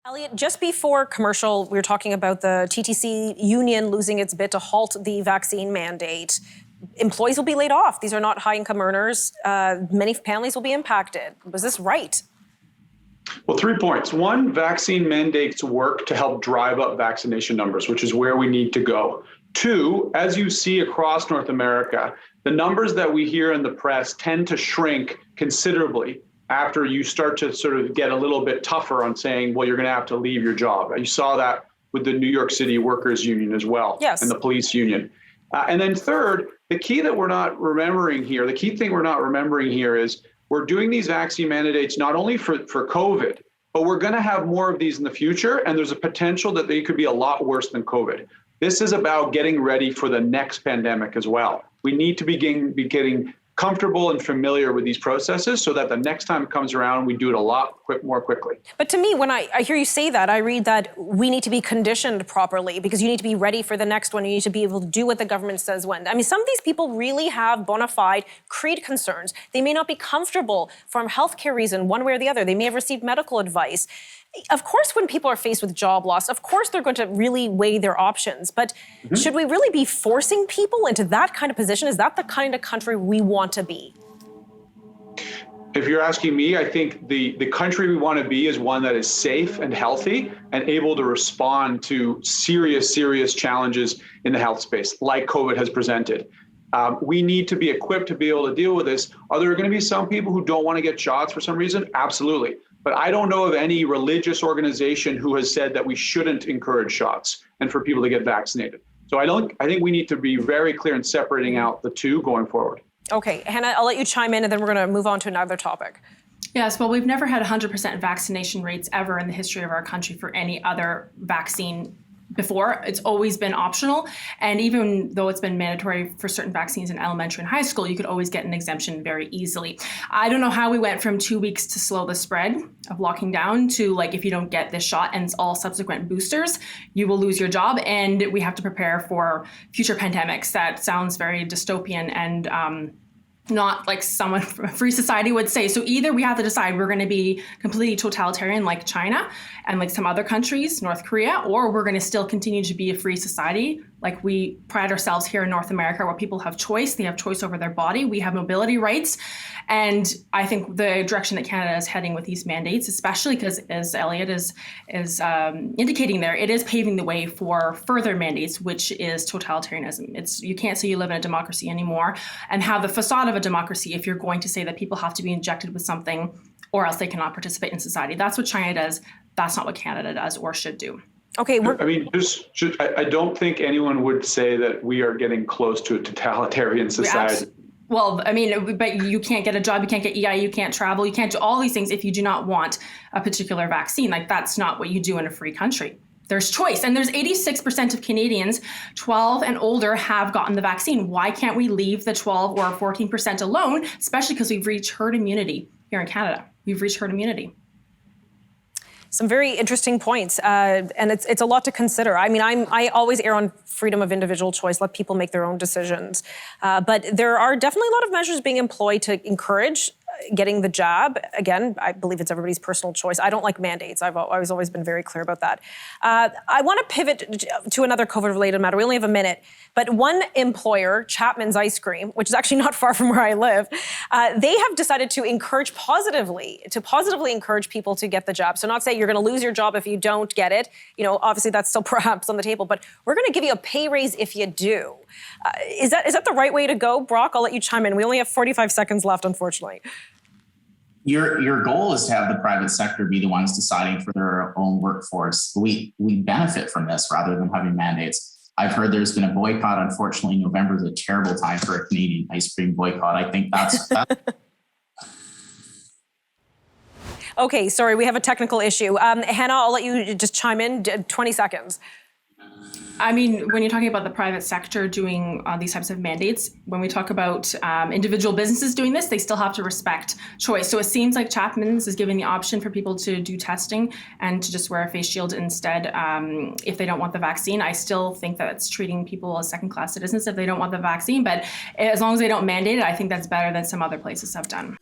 Elliot, just before commercial, we were talking about the TTC union losing its bid to halt the vaccine mandate. Employees will be laid off. These are not high-income earners. Many families will be impacted. Was this right? Well, 3 points. One, vaccine mandates work to help drive up vaccination numbers, which is where we need to go. Two, as you see across North America, the numbers that we hear in the press tend to shrink considerably after you start to sort of get a little bit tougher on saying, well, you're going to have to leave your job. You saw that with the New York City Workers Union as well, yes, and the police union. And then third, the key that we're not remembering here, the key thing we're not remembering here is we're doing these vaccine mandates not only for COVID, but we're going to have more of these in the future, and there's a potential that they could be a lot worse than COVID. This is about getting ready for the next pandemic as well. We need to be getting comfortable and familiar with these processes so that the next time it comes around, we do it a lot more quickly. But to me, when I hear you say that, I read that we need to be conditioned properly because you need to be ready for the next one. You need to be able to do what the government says when. I mean, some of these people really have bona fide creed concerns. They may not be comfortable from healthcare reason, one way or the other. They may have received medical advice. Of course, when people are faced with job loss, of course they're going to really weigh their options. But should we really be forcing people into that kind of position? Is that the kind of country we want to be? If you're asking me, I think the country we want to be is one that is safe and healthy and able to respond to serious challenges in the health space, like COVID has presented. We need to be equipped to be able to deal with this. Are there going to be some people who don't want to get shots for some reason? Absolutely. But I don't know of any religious organization who has said that we shouldn't encourage shots and for people to get vaccinated. So I think we need to be very clear in separating out the two going forward. Okay, Hannah, I'll let you chime in and then we're going to move on to another topic. Yes, well, we've never had 100% vaccination rates ever in the history of our country for any other vaccine before. It's always been optional. And even though it's been mandatory for certain vaccines in elementary and high school, you could always get an exemption very easily. I don't know how we went from 2 weeks to slow the spread of locking down to like, if you don't get this shot and it's all subsequent boosters, you will lose your job. And we have to prepare for future pandemics. That sounds very dystopian and not like someone from a free society would say. So either we have to decide we're going to be completely totalitarian like China and like some other countries, North Korea, or we're going to still continue to be a free society like we pride ourselves here in North America, where people have choice. They have choice over their body. We have mobility rights. And I think the direction that Canada is heading with these mandates, especially because as Elliot is indicating there, it is paving the way for further mandates, which is totalitarianism. You can't say you live in a democracy anymore and have the facade of a democracy if you're going to say that people have to be injected with something or else they cannot participate in society. That's what China does. That's not what Canada does or should do. Okay. I mean, I don't think anyone would say that we are getting close to a totalitarian society. Well, I mean, but you can't get a job, you can't get EI, you can't travel, you can't do all these things if you do not want a particular vaccine. Like, that's not what you do in a free country. There's choice. And there's 86% of Canadians 12 and older have gotten the vaccine. Why can't we leave the 12 or 14% alone, especially because we've reached herd immunity here in Canada? We've reached herd immunity. Some very interesting points, and it's a lot to consider. I mean, I always err on freedom of individual choice, let people make their own decisions. But there are definitely a lot of measures being employed to encourage getting the jab. Again, I believe it's everybody's personal choice. I don't like mandates. I've always been very clear about that. I want to pivot to another COVID-related matter. We only have a minute. But one employer, Chapman's Ice Cream, which is actually not far from where I live, they have decided to positively encourage people to get the jab. So not say you're going to lose your job if you don't get it. You know, obviously that's still perhaps on the table, but we're going to give you a pay raise if you do. Is that the right way to go? Brock, I'll let you chime in. We only have 45 seconds left, unfortunately. Your goal is to have the private sector be the ones deciding for their own workforce. We benefit from this rather than having mandates. I've heard there's been a boycott. Unfortunately, November is a terrible time for a Canadian ice cream boycott. I think that's Okay, sorry, we have a technical issue. Hannah, I'll let you just chime in, 20 seconds. I mean, when you're talking about the private sector doing these types of mandates, when we talk about individual businesses doing this, they still have to respect choice. So it seems like Chapman's is giving the option for people to do testing and to just wear a face shield instead if they don't want the vaccine. I still think that it's treating people as second-class citizens if they don't want the vaccine. But as long as they don't mandate it, I think that's better than some other places have done.